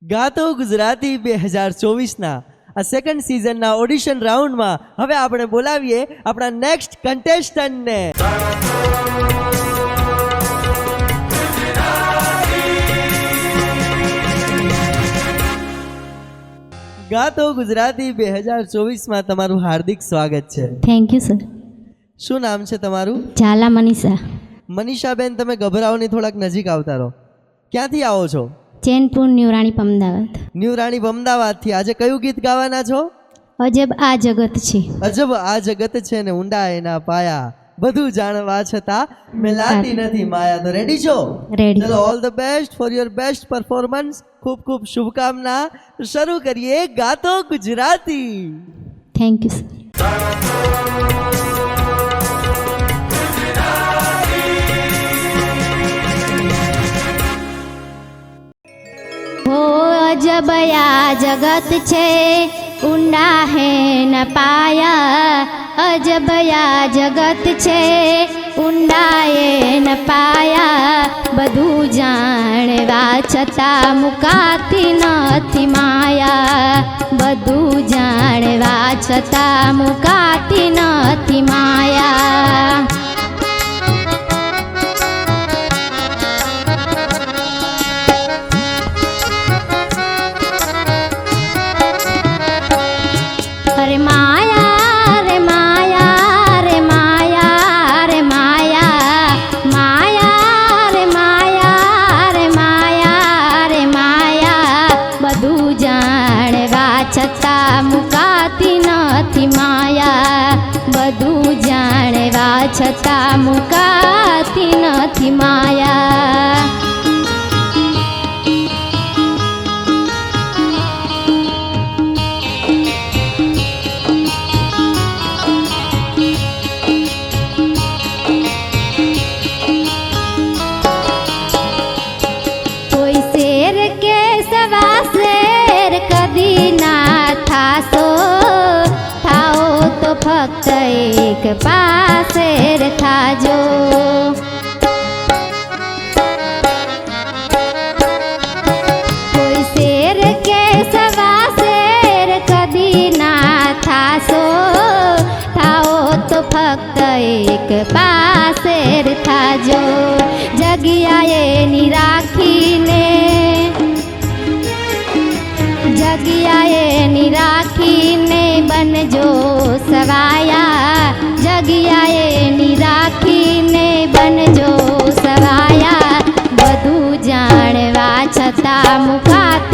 ગાતો ગુજરાતી 2024 આ second સિઝનના audition રાઉન્ડમાં હવે આપણે બોલાવીએ આપણા નેક્સ્ટ કન્ટેસ્ટન્ટને। ગાતો ગુજરાતી 2024 તમારું હાર્દિક સ્વાગત છે। Thank you sir. શું નામ છે તમારું? ઝાલા મનીષા। મનીષાબેન, તમે ગભરાઓની થોડાક નજીક આવતા રહો। ક્યાંથી આવો છો? ચેનપુર ન્યૂ રાણી અમદાવાદ। ન્યૂ રાણી અમદાવાદથી। આજે કયું ગીત ગાવાના છો? અજબ આ જગત છે। અજબ આ જગત છે ને ઊંડા એના પાયા, બધું જાણવા છતાં મેલાતી નથી માયા। તો રેડી છો? રેડી। ચલો, all the best for your best performance. ખૂબ ખૂબ શુભકામના। શરૂ કરીએ ગાતો ગુજરાતી। Thank you sir. हो अजब या जगत छे ऊंडा है न पाया, अजब या जगत छे ऊंडा ए न पाया, બધું જાણવા છતાં મુકાતી નથી માયા, બધું જાણવા છતાં મુકાતી નથી માયા। अरे माया रे माया रे माया रे माया, माया रे माया रे माया रे माया, બધું જાણવા છતાં મુકાતી નથી માયા, બધું જાણવા છતાં મુકાતી નથી માયા। फक्त एक पासेर थाजो, कोई शेर के सवा शेर कदी ना थासो, थाओ तो फक्त एक पासेर थाजो। जगियाए निराखीने, जगियाए निराखीने बनजो सवाया, जगियाए निराखीने बनजो सवाया, બધું જાણવા છતાં મુકાતી